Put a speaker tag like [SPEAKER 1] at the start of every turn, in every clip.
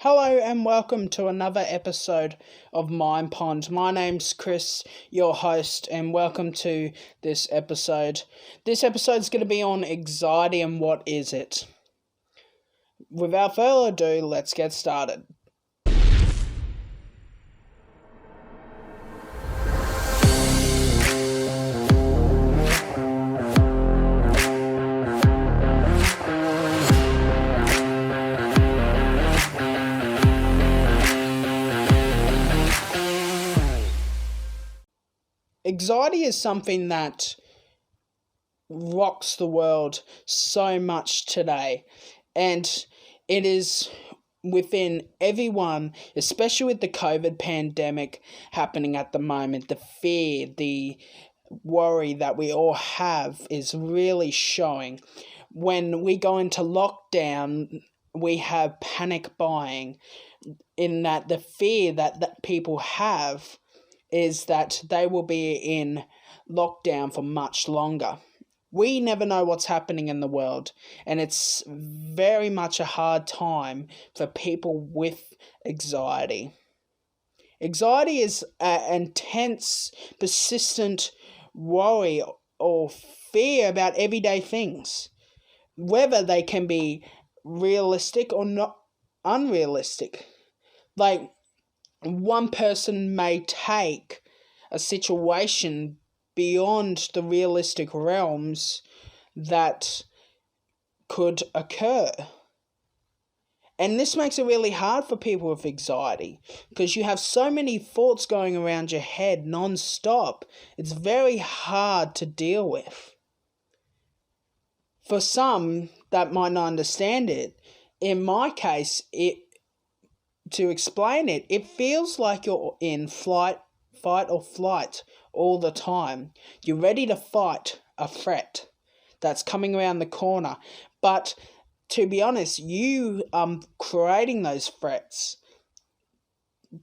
[SPEAKER 1] Hello and welcome to another episode of Mind Pond. My name's Chris, your host, and welcome to this episode. This episode's going to be on anxiety and what is it. Without further ado, let's get started. Anxiety is something that rocks the world so much today, and it is within everyone, especially with the COVID pandemic happening at the moment. The fear, the worry that we all have is really showing. When we go into lockdown, we have panic buying, in that the fear that people have is that they will be in lockdown for much longer. We never know what's happening in the world, and it's very much a hard time for people with anxiety. Anxiety is an intense, persistent worry or fear about everyday things, whether they can be realistic or not unrealistic. Like, one person may take a situation beyond the realistic realms that could occur. And this makes it really hard for people with anxiety because you have so many thoughts going around your head non-stop. It's very hard to deal with. For some that might not understand it, in my case, to explain it, it feels like you're in fight or flight all the time. You're ready to fight a threat that's coming around the corner. But to be honest, you are creating those threats.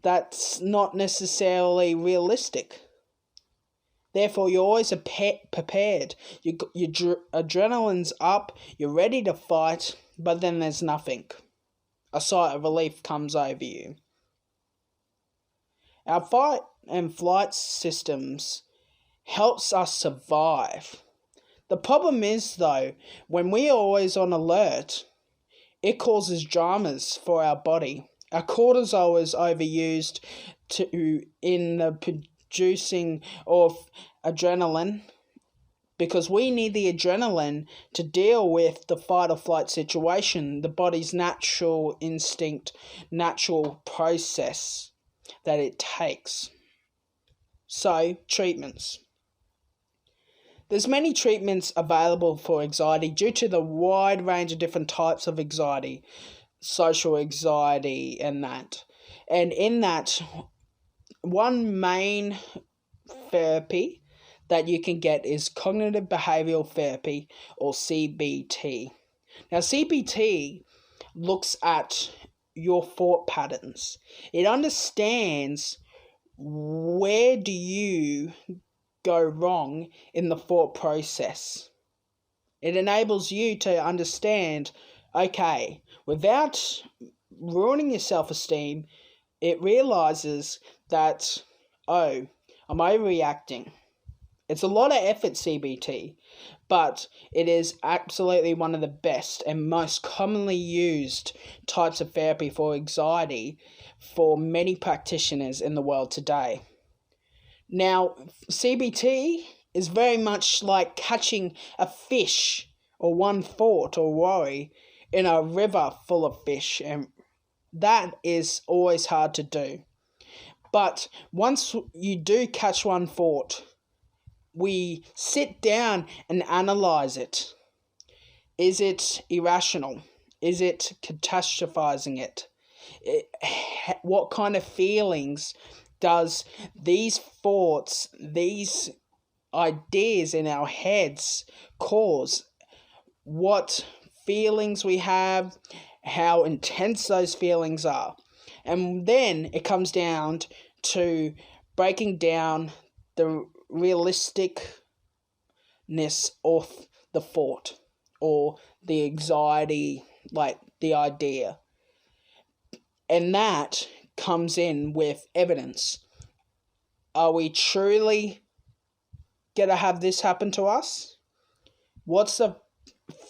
[SPEAKER 1] That's not necessarily realistic. Therefore, you're always prepared. Your adrenaline's up, you're ready to fight, but then there's nothing. A sigh of relief comes over you. Our fight and flight systems helps us survive. The problem is, though, when we are always on alert, it causes dramas for our body. Our cortisol is overused in the producing of adrenaline, because we need the adrenaline to deal with the fight or flight situation, the body's natural instinct, natural process that it takes. So, treatments. There's many treatments available for anxiety due to the wide range of different types of anxiety, social anxiety and that. And in that, one main therapy that you can get is cognitive behavioral therapy, or CBT. Now, CBT looks at your thought patterns. It understands where do you go wrong in the thought process. It enables you to understand, okay, without ruining your self-esteem, it realizes that, oh, I'm overreacting. It's a lot of effort, CBT, but it is absolutely one of the best and most commonly used types of therapy for anxiety for many practitioners in the world today. Now, CBT is very much like catching a fish or one thought or worry in a river full of fish, and that is always hard to do. But once you do catch one thought, we sit down and analyze it. Is it irrational? Is it catastrophizing it? What kind of feelings does these thoughts, these ideas in our heads cause? What feelings we have, how intense those feelings are. And then it comes down to breaking down the realisticness of the thought or the anxiety, like the idea. And that comes in with evidence. Are we truly going to have this happen to us? What's the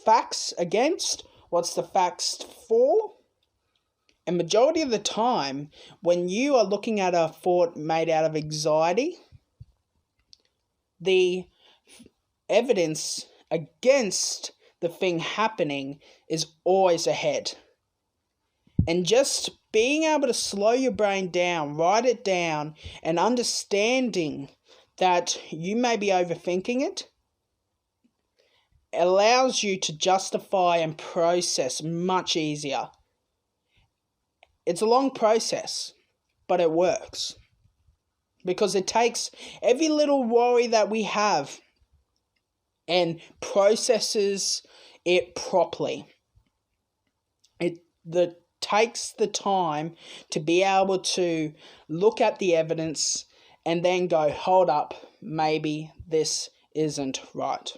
[SPEAKER 1] facts against? What's the facts for? And majority of the time, when you are looking at a thought made out of anxiety, the evidence against the thing happening is always ahead. And just being able to slow your brain down, write it down, and understanding that you may be overthinking it, allows you to justify and process much easier. It's a long process, but it works. Because it takes every little worry that we have and processes it properly. It takes the time to be able to look at the evidence and then go, hold up, maybe this isn't right.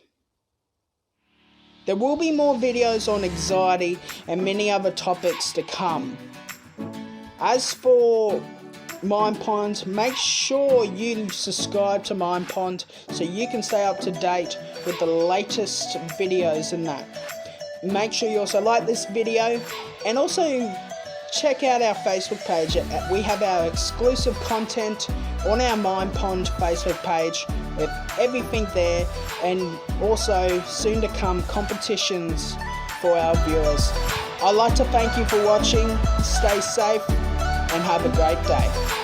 [SPEAKER 1] There will be more videos on anxiety and many other topics to come. As for MindPond, make sure you subscribe to MindPond so you can stay up to date with the latest videos and that. Make sure you also like this video and also check out our Facebook page. We have our exclusive content on our MindPond Facebook page with everything there, and also soon to come competitions for our viewers. I'd like to thank you for watching. Stay safe and have a great day.